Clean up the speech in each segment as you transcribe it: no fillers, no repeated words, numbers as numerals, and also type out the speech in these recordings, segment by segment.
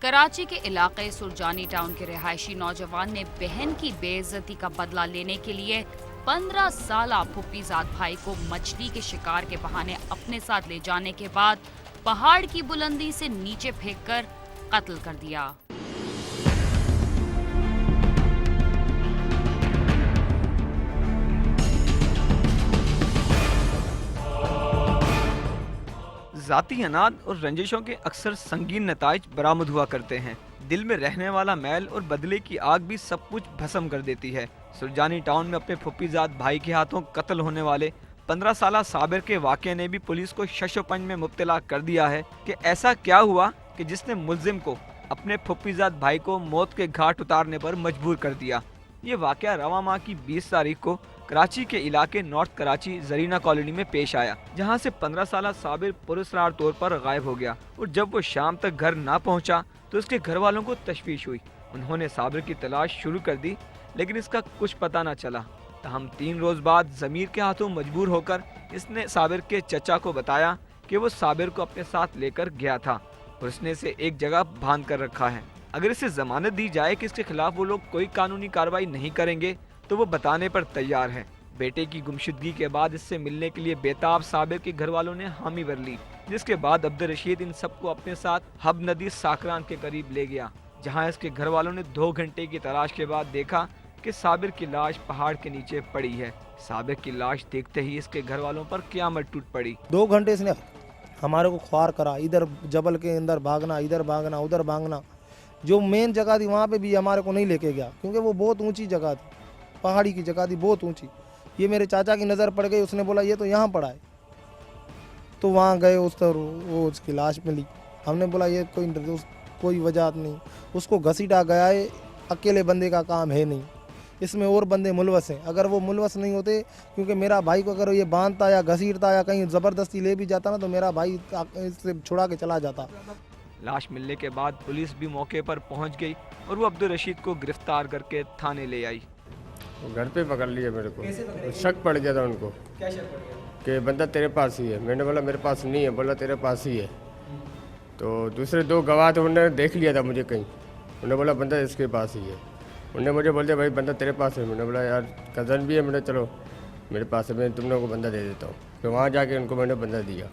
कराची के इलाके सुरजानी टाउन के रिहायशी नौजवान ने बहन की बेइज्जती का बदला लेने के लिए 15 साला फुप्पीजाद भाई को मछली के शिकार के बहाने अपने साथ ले जाने के बाद पहाड़ की बुलंदी से नीचे फेंककर कत्ल कर दिया। ज़ाती अनाद और रंजिशों के अक्सर संगीन नताइज बरामद हुआ करते हैं। दिल में रहने वाला मैल और बदले की आग भी सब कुछ भस्म कर देती है। सुरजानी टाउन में अपने फुप्पीजाद भाई के हाथों कत्ल होने वाले 15 साला साबिर के वाक़े ने भी पुलिस को शशोपंज में मुब्तला कर दिया है कि ऐसा क्या हुआ कि जिसने मुल्जिम को अपने फुप्पीजाद भाई को मौत के घाट उतारने पर मजबूर कर दिया। ये वाक़या रवा माह की 20 तारीख को कराची के इलाके नॉर्थ कराची जरीना कॉलोनी में पेश आया, जहां से 15 साला साबिर पुरस्कार तौर पर गायब हो गया और जब वो शाम तक घर ना पहुंचा तो उसके घर वालों को तशवीश हुई। उन्होंने साबिर की तलाश शुरू कर दी, लेकिन इसका कुछ पता न चला। तहम 3 रोज बाद ज़मीर के हाथों मजबूर होकर इसने साबिर के चचा को बताया कि वो साबिर को अपने साथ लेकर गया था और उसने इसे एक जगह बांध कर रखा है। अगर इसे जमानत दी जाए कि इसके खिलाफ वो लोग कोई कानूनी कार्रवाई नहीं करेंगे तो वो बताने पर तैयार है। बेटे की गुमशुदगी के बाद इससे मिलने के लिए बेताब साबिर के घर वालों ने हामी भर ली, जिसके बाद अब्दुल रशीद इन सबको अपने साथ हब नदी साकरान के करीब ले गया, जहां इसके घर वालों ने 2 घंटे की तलाश के बाद देखा कि साबिर की लाश पहाड़ के नीचे पड़ी है। साबिर की लाश देखते ही इसके घर वालों पर क़यामत टूट पड़ी। 2 घंटे इसने हमारे को ख्वार करा, इधर जबल के अंदर भागना, इधर भागना, उधर भागना। जो मेन जगह थी वहाँ पे भी हमारे को नहीं लेके गया, क्योंकि वो बहुत ऊंची जगह थी, पहाड़ी की जगह थी, बहुत ऊंची। ये मेरे चाचा की नज़र पड़ गई, उसने बोला ये तो यहाँ पड़ा है, तो वहाँ गए, उस तर वो उसकी लाश मिली। हमने बोला ये कोई वजह नहीं, उसको घसीटा गया है, अकेले बंदे का काम है नहीं, इसमें और बंदे मुलवस हैं। अगर वो मुलवस नहीं होते, क्योंकि मेरा भाई को अगर ये बांधता या घसीटता या कहीं ज़बरदस्ती ले भी जाता ना, तो मेरा भाई इससे छुड़ा के चला जाता। लाश मिलने के बाद पुलिस भी मौके पर पहुंच गई और वो अब्दुल रशीद को गिरफ्तार करके थाने ले आई। घर पे पकड़ लिया मेरे को, शक पड़ गया था उनको। क्या शक पड़ गया? कि बंदा तेरे पास ही है। मैंने बोला मेरे पास नहीं है, बोला तेरे पास ही है। तो दूसरे 2 गवाह थे, उन्होंने देख लिया था मुझे कहीं, उन्होंने बोला बंदा इसके पास ही है। उन्होंने मुझे बोल दिया भाई बंदा तेरे पास है। मैंने बोला यार कज़न भी है, मैंने चलो मेरे पास है, मैं तुम लोगों को बंदा दे देता हूँ। फिर वहाँ जाके उनको मैंने बंदा दिया।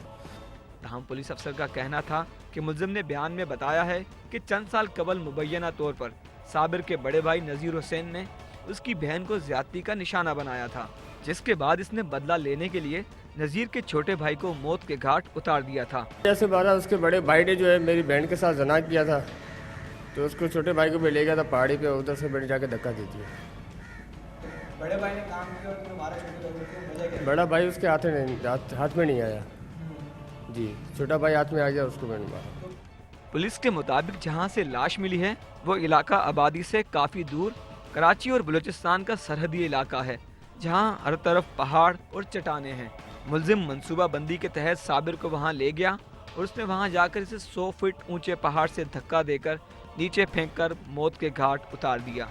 तहम पुलिस अफसर का कहना था कि मुल्जिम ने बयान में बताया है कि चंद साल कबल मुबैना तौर पर साबिर के बड़े भाई नज़ीर हुसैन ने उसकी बहन को ज्यादती का निशाना बनाया था, जिसके बाद इसने बदला लेने के लिए नज़ीर के छोटे भाई को मौत के घाट उतार दिया था। जैसे 12 उसके बड़े भाई ने जो है मेरी बहन के साथ जना किया था, तो उसको छोटे भाई को भी ले गया था पहाड़ी पे, उधर से मैंने जाके धक्का दे दिया। बड़े भाई ने काम किया और तुम्हारे छोटे भाई को वजह क्या? बड़ा भाई उसके हाथ में नहीं आया जी, छोटा भाई हाथ में आ गया, उसको मैंने मारा। पुलिस के मुताबिक जहां से लाश मिली है वो इलाका आबादी से काफ़ी दूर कराची और बलूचिस्तान का सरहदी इलाका है, जहां हर तरफ पहाड़ और चट्टानें हैं। मुल्जिम मंसूबा बंदी के तहत साबिर को वहां ले गया और उसने वहां जाकर इसे 100 फीट ऊंचे पहाड़ से धक्का देकर नीचे फेंककर मौत के घाट उतार दिया।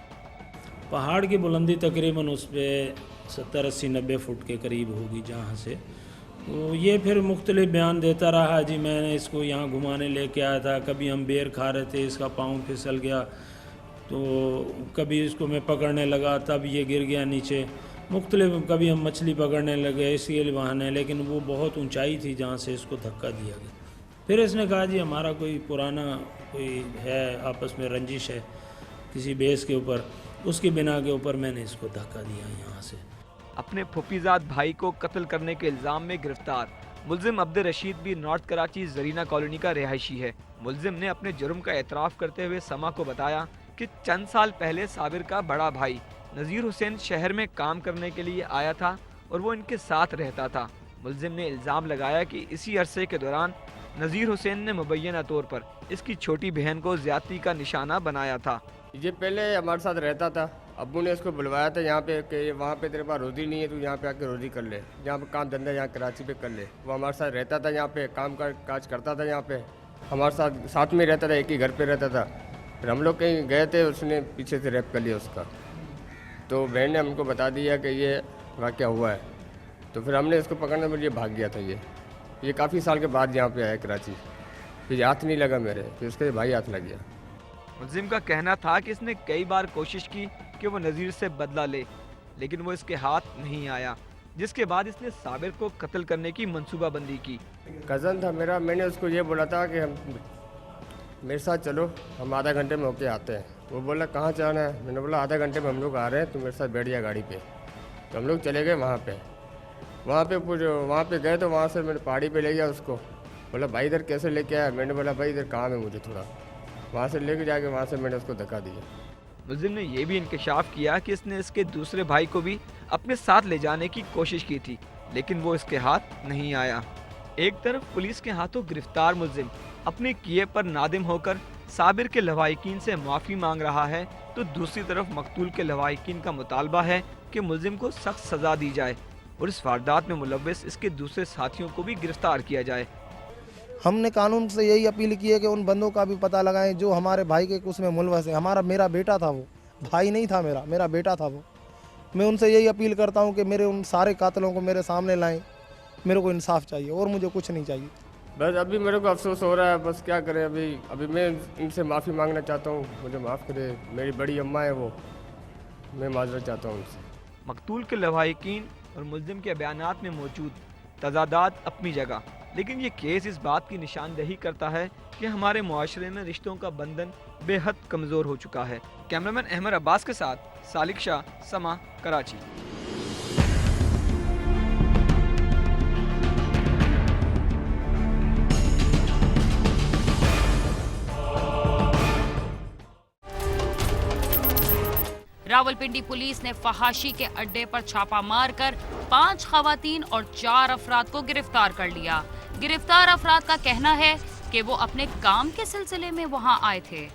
पहाड़ की बुलंदी तकरीबन उस पर 70, 80, 90 फुट के करीब होगी जहाँ से। तो ये फिर मुख्तलिफ बयान देता रहा, जी मैंने इसको यहाँ घुमाने लेके आया था, कभी हम बेर खा रहे थे, इसका पाँव फिसल गया, तो कभी इसको मैं पकड़ने लगा तब ये गिर गया नीचे, मुख्तलिफ कभी हम मछली पकड़ने लगे इसके बहाने, लेकिन वो बहुत ऊंचाई थी जहाँ से इसको धक्का दिया गया। फिर इसने कहा जी हमारा कोई पुराना कोई है, आपस में रंजिश है किसी बेस के ऊपर, उसकी बिना के ऊपर मैंने इसको धक्का दिया यहाँ से। अपने फुप्पीजाद भाई को कत्ल करने के इल्ज़ाम में गिरफ्तार मुल्जिम अब्दुल रशीद भी नॉर्थ कराची जरीना कॉलोनी का रिहायशी है। मुल्जिम ने अपने जुर्म का एतराफ़ करते हुए समा को बताया कि चंद साल पहले साबिर का बड़ा भाई नज़ीर हुसैन शहर में काम करने के लिए आया था और वो इनके साथ रहता था। मुल्जिम ने इल्ज़ाम लगाया कि इसी अरसे के दौरान नज़ीर हुसैन ने मुबैना तौर पर इसकी छोटी बहन को ज्यादती का निशाना बनाया था। ये पहले हमारे साथ रहता था, अब्बू ने इसको बुलवाया था यहाँ पे कि वहाँ पे तेरे पास रोज़ी नहीं है, तू यहाँ पे आके रोज़ी कर ले, यहाँ पे काम धंधा यहाँ कराची पे कर ले। वो हमारे साथ रहता था, यहाँ पे काम काज करता था, यहाँ पे हमारे साथ में रहता था, एक ही घर पे रहता था। फिर हम लोग कहीं गए थे, उसने पीछे से रेप कर लिया उसका, तो बहन ने हमको बता दिया कि ये वाक़या हुआ है, तो फिर हमने इसको पकड़ने में लिए भाग गया था। ये काफ़ी साल के बाद यहाँ पे आया कराची, फिर हाथ नहीं लगा मेरे, फिर उसके भाई हाथ लग गया। मुल्जिम का कहना था कि इसने कई बार कोशिश की कि वो नज़ीर से बदला ले, लेकिन वो इसके हाथ नहीं आया, जिसके बाद इसने साबिर को कत्ल करने की मंसूबाबंदी की। कज़न था मेरा, मैंने उसको ये बोला था कि हम मेरे साथ चलो, हम आधा घंटे में होके आते हैं। वो बोला कहाँ जाना है? मैंने बोला आधा घंटे में हम लोग आ रहे हैं, तो मेरे साथ बैठ जा गाड़ी पे। तो हम लोग चले गए वहाँ पे गए तो वहाँ से मैंने पहाड़ी पे ले गया उसको। बोला भाई इधर कैसे लेके आया? मैंने बोला भाई इधर काम है मुझे थोड़ा। वहाँ से लेके जाके वहाँ से मैंने उसको धक्का दिया। मुल्जिम ने यह भी इंकशाफ किया कि इसने इसके दूसरे भाई को भी अपने साथ ले जाने की कोशिश की थी, लेकिन वो इसके हाथ नहीं आया। एक तरफ पुलिस के हाथों गिरफ्तार मुल्जिम अपने किए पर नादिम होकर साबिर के लवाहिकीन से माफ़ी मांग रहा है, तो दूसरी तरफ मकतूल के लवाहिकीन का मुतालबा है कि मुल्जिम को सख्त सज़ा दी जाए और इस वारदात में मुलव्वस इसके दूसरे साथियों को भी गिरफ्तार किया जाए। हमने कानून से यही अपील की है कि उन बंदों का भी पता लगाएं जो हमारे भाई के उसमें मुलवस है। मेरा बेटा था वो, भाई नहीं था मेरा बेटा था वो। मैं उनसे यही अपील करता हूं कि मेरे उन सारे कातलों को मेरे सामने लाएं। मेरे को इंसाफ चाहिए और मुझे कुछ नहीं चाहिए। बस अभी मेरे को अफसोस हो रहा है, बस क्या करें। अभी मैं इनसे माफ़ी मांगना चाहता हूँ, मुझे माफ़ करे। मेरी बड़ी अम्मा है वो, मैं माजरत चाहता हूँ उनसे। मकतूल के लवाहिकीन और मुल्जिम के बयानात में मौजूद तजादात अपनी जगह, लेकिन ये केस इस बात की निशानदही करता है कि हमारे मुआशरे में रिश्तों का बंधन बेहद कमज़ोर हो चुका है। कैमरामैन अहमद अब्बास के साथ सालिक शाह, समा, कराची। रावलपिंडी पुलिस ने फहाशी के अड्डे पर छापा मारकर 5 खवातीन और 4 अफराद को गिरफ्तार कर लिया। गिरफ्तार अफराद का कहना है कि वो अपने काम के सिलसिले में वहां आए थे।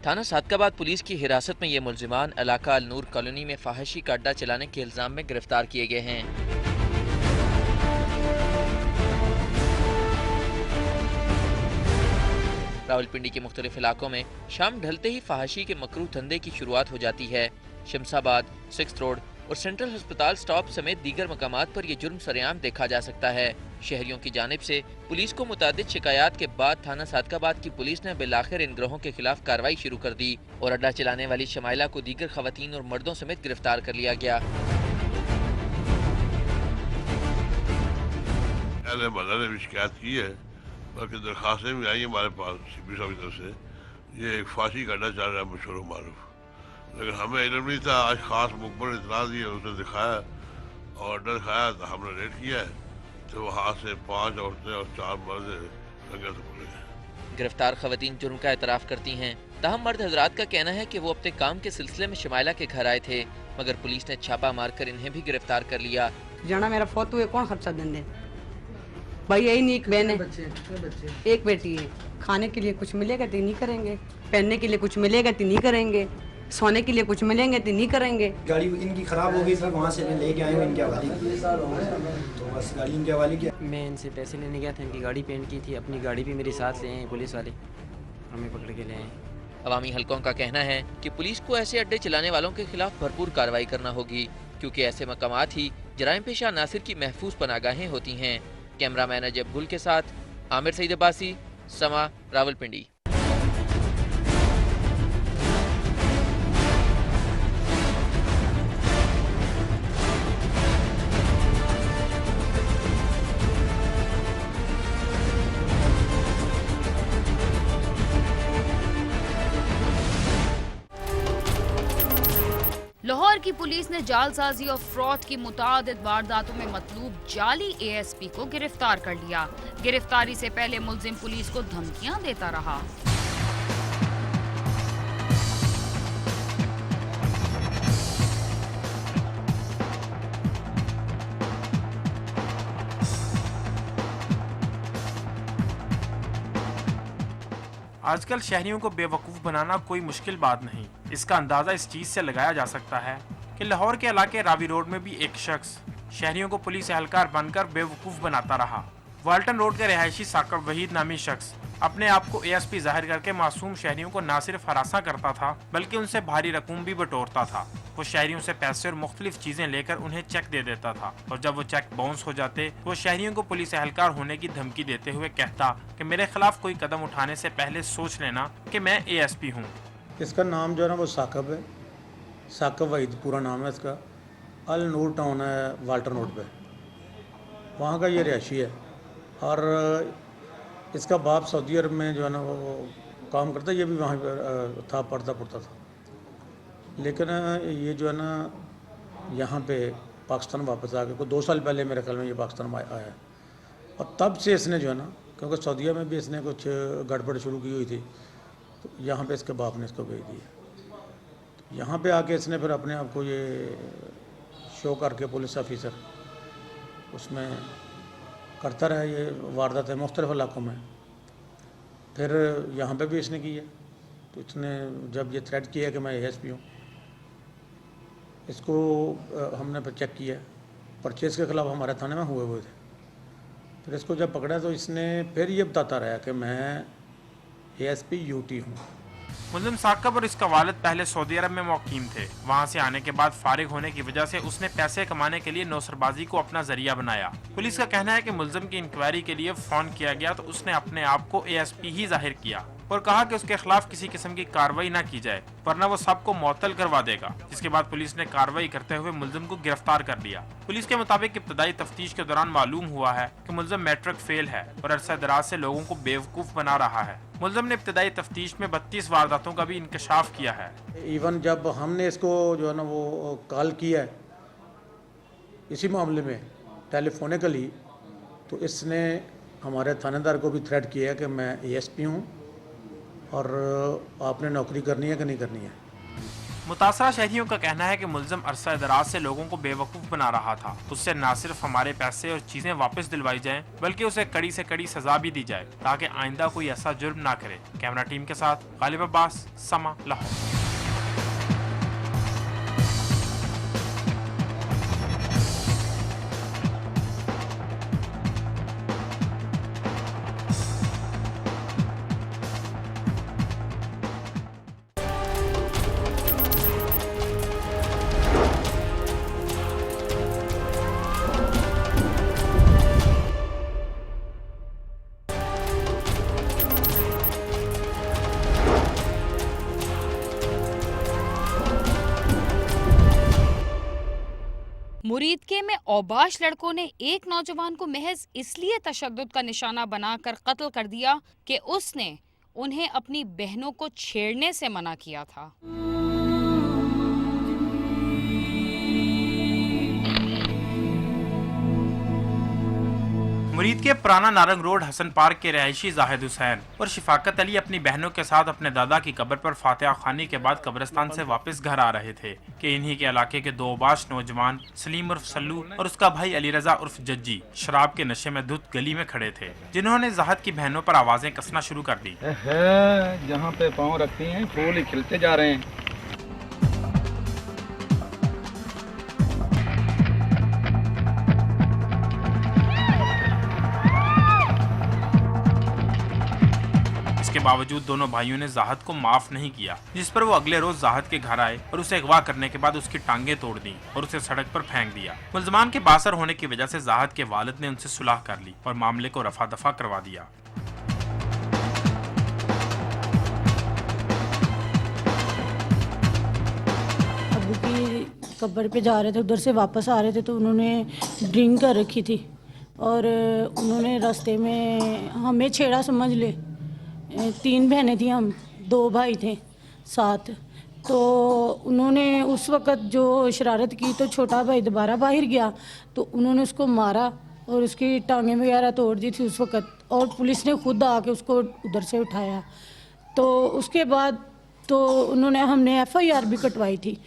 थाना सादकाबाद पुलिस की हिरासत में ये मुल्जिमान इलाका अल नूर कॉलोनी में फाहिशी का अड्डा चलाने के इल्जाम में गिरफ्तार किए गए हैं। रावलपिंडी के मुख्तलिफ इलाकों में शाम ढलते ही फाहिशी के मकरूह धंधे की शुरुआत हो जाती है। शमसाबाद, 6 रोड और सेंट्रल अस्पताल स्टॉप समेत दीगर मकामात पर यह जुर्म सरेआम देखा जा सकता है। शहरियों की जानिब से पुलिस को मुतादिद शिकायत के बाद थाना सादकाबाद की पुलिस ने बिलाखिर इन गिरोहों के खिलाफ कार्रवाई शुरू कर दी और अड्डा चलाने वाली शमाइला को दीगर खवातीन और मर्दों समेत गिरफ्तार कर लिया गया। ने भी शिकायत की है, बल्कि दरखास्तें भी आई हैं हमारे पास CP साहब की तरफ से। ये एक फांसी का अड्डा चल रहा है मशहूर मारूफ, लेकिन हमें इल्म नहीं था। आज खास मुखबर इतला दी, उसने दिखाया और अड्डा दिखाया तो हमने रेड किया है, तो वहाँ से 5 औरतें और 4 मर्द रंगे से पकड़े गए। गिरफ्तार खवातीन जुर्म का एतराफ़ करती हैं। ताहम मर्द हजरात का कहना है कि वो अपने काम के सिलसिले में शमाइला के घर आए थे, मगर पुलिस ने छापा मारकर इन्हें भी गिरफ्तार कर लिया। जाना मेरा फोटो है, कौन खर्चा देंगे भाई? यही नहीं, एक बहन है, एक बेटी है। खाने के लिए कुछ मिलेगा तो नहीं करेंगे, पहनने के लिए कुछ मिलेगा तो नहीं करेंगे, सोने के लिए कुछ मिलेंगे तो नहीं करेंगे। गाड़ी इनकी खराब हो गई थी, वहाँ से मैं लेके आया हूँ इनके हवाले की, तो बस गाड़ी इनके हवाले किया। मैं इनसे पैसे लेने गया था, इनकी गाड़ी पेंट की थी, अपनी गाड़ी भी मेरे साथ ले आए पुलिस वाले, हमें पकड़ के ले आए। अवामी हलकों का कहना है कि पुलिस को ऐसे अड्डे चलाने वालों के खिलाफ भरपूर कार्रवाई करना होगी, क्योंकि ऐसे मकामात ही जराइम पेशा नासिर की महफूज पनागाहें होती हैं। कैमरामैन अजब गुल के साथ आमिर सईद अब्बासी, समा, रावलपिंडी। लाहौर की पुलिस ने जालसाजी और फ्रॉड की मुतादिद वारदातों में मतलूब जाली ASP को गिरफ्तार कर लिया। गिरफ्तारी से पहले मुल्जिम पुलिस को धमकियां देता रहा। आजकल शहरियों को बेवकूफ़ बनाना कोई मुश्किल बात नहीं। इसका अंदाज़ा इस चीज़ से लगाया जा सकता है कि लाहौर के इलाके रावी रोड में भी एक शख्स शहरियों को पुलिस एहलकार बनकर बेवकूफ़ बनाता रहा। वाल्टन रोड के रिहायशी साकिब वहीद नामी शख्स अपने आप को ASP जाहिर करके मासूम शहरियों को न सिर्फ हरासा करता था बल्कि उनसे भारी रकूम भी बटोरता था। वो शहरियों से पैसे और मुख्तलिफ चीजें लेकर उन्हें चेक दे देता था और जब वो चेक बाउंस हो जाते वो शहरियों को पुलिस एहलकार होने की धमकी देते हुए कहता कि मेरे खिलाफ कोई कदम उठाने से पहले सोच लेना कि मैं ASP हूँ। इसका नाम जो है ना वो साकिब है, साकिब वहीद पूरा नाम है इसका। अल नूर टाउन है वाल्टन रोड पे, वहाँ का ये रिहायशी है और इसका बाप सऊदी अरब में जो है ना वो काम करता, ये भी वहाँ पर था, पढ़ता था। लेकिन ये जो है ना यहाँ पे पाकिस्तान वापस आ गया, कोई 2 साल पहले मेरे ख्याल में ये पाकिस्तान आया है और तब से इसने जो है ना, क्योंकि सऊदीया में भी इसने कुछ गड़बड़ शुरू की हुई थी, तो यहाँ पे इसके बाप ने इसको भेज दिया। तो यहाँ पे आके इसने फिर अपने आप को ये शो करके पुलिस ऑफिसर उसमें करता रहा ये वारदातें मुख्तलिफ इलाकों में। फिर यहाँ पे भी इसने की है। तो इसने जब ये थ्रेट किया कि मैं ASP हूँ, इसको हमने फिर चेक किया, परचेज़ के ख़िलाफ़ हमारे थाने में हुए थे। फिर इसको जब पकड़ा तो इसने फिर ये बताता रहा कि मैं ASP UT हूँ। मुल्ज़िम साकिब और इसका वालिद पहले सऊदी अरब में मुक़ीम थे। वहाँ से आने के बाद फारिग होने की वजह से उसने पैसे कमाने के लिए नौसरबाजी को अपना जरिया बनाया। पुलिस का कहना है कि मुल्ज़िम की इंक्वायरी के लिए फ़ोन किया गया तो उसने अपने आप को ASP ही जाहिर किया और कहा कि उसके खिलाफ किसी किस्म की कार्रवाई न की जाए वरना वो सबको मुअत्तल करवा देगा। जिसके बाद पुलिस ने कार्रवाई करते हुए मुल्ज़िम को गिरफ्तार कर लिया। पुलिस के मुताबिक इब्तदाई तफ्तीश के दौरान मालूम हुआ है कि मुल्ज़िम मैट्रिक फेल है और अरसा दराज से लोगों को बेवकूफ़ बना रहा है। मुल्ज़िम ने इब्तदाई तफ्तीश में 32 वारदातों का भी इंकशाफ किया है। इवन जब हमने इसको जो है ना वो कॉल किया है इसी मामले में टेलीफोनिकली, तो इसने हमारे थानेदार को भी थ्रेट किया है कि मैं ASP हूँ और आपने नौकरी करनी है कि नहीं करनी है। मुतासरा शहरियों का कहना है कि मुल्ज़िम अरसा दराज से लोगों को बेवकूफ़ बना रहा था। उससे न सिर्फ हमारे पैसे और चीज़ें वापस दिलवाई जाएं बल्कि उसे कड़ी से कड़ी सजा भी दी जाए ताकि आइंदा कोई ऐसा जुर्म ना करे। कैमरा टीम के साथ गालिब अब्बास, समा, लाहौर। मुरीदके में औबाश लड़कों ने एक नौजवान को महज इसलिए तशद्दुद का निशाना बनाकर कत्ल कर दिया कि उसने उन्हें अपनी बहनों को छेड़ने से मना किया था। मुरीद के पुराना नारंग रोड हसन पार्क के रहायशी जाहिद हुसैन और शिफाकत अली अपनी बहनों के साथ अपने दादा की कब्र पर फातिहा खानी के बाद कब्रिस्तान से वापस घर आ रहे थे कि इन्हीं के इलाके के 2 औबाश नौजवान सलीम उर्फ सल्लू और उसका भाई अली रजा उर्फ जज्जी शराब के नशे में धुत गली में खड़े थे, जिन्होंने जाहिद की बहनों पर आवाजें कसना शुरू कर दी। जहाँ पे पाँव रखती हैं फूल ही खिलते जा रहे हैं। इसके बावजूद दोनों भाइयों ने जाहिद को माफ नहीं किया, जिस पर वो अगले रोज जाहिद के घर आए और उसे अगवा करने के बाद उसकी टांगें तोड़ दी और उसे सड़क पर फेंक दिया। मुल्ज़िमान के बासर होने की वजह से जाहिद के वालिद ने उनसे सुलह कर ली और मामले को रफा दफा करवा दिया। अबू की कब्र पे जा रहे थे, उधर से वापस आ रहे थे तो उन्होंने ड्रिंक कर रखी थी और उन्होंने रास्ते में हमें छेड़ा समझ ले। 3 बहनें थी, हम 2 भाई थे साथ। तो उन्होंने उस वक़्त जो शरारत की तो छोटा भाई दोबारा बाहर गया तो उन्होंने उसको मारा और उसकी टांगें वगैरह तोड़ दी थी उस वक़्त और पुलिस ने खुद आके उसको उधर से उठाया। तो उसके बाद तो उन्होंने हमने FIR भी कटवाई थी।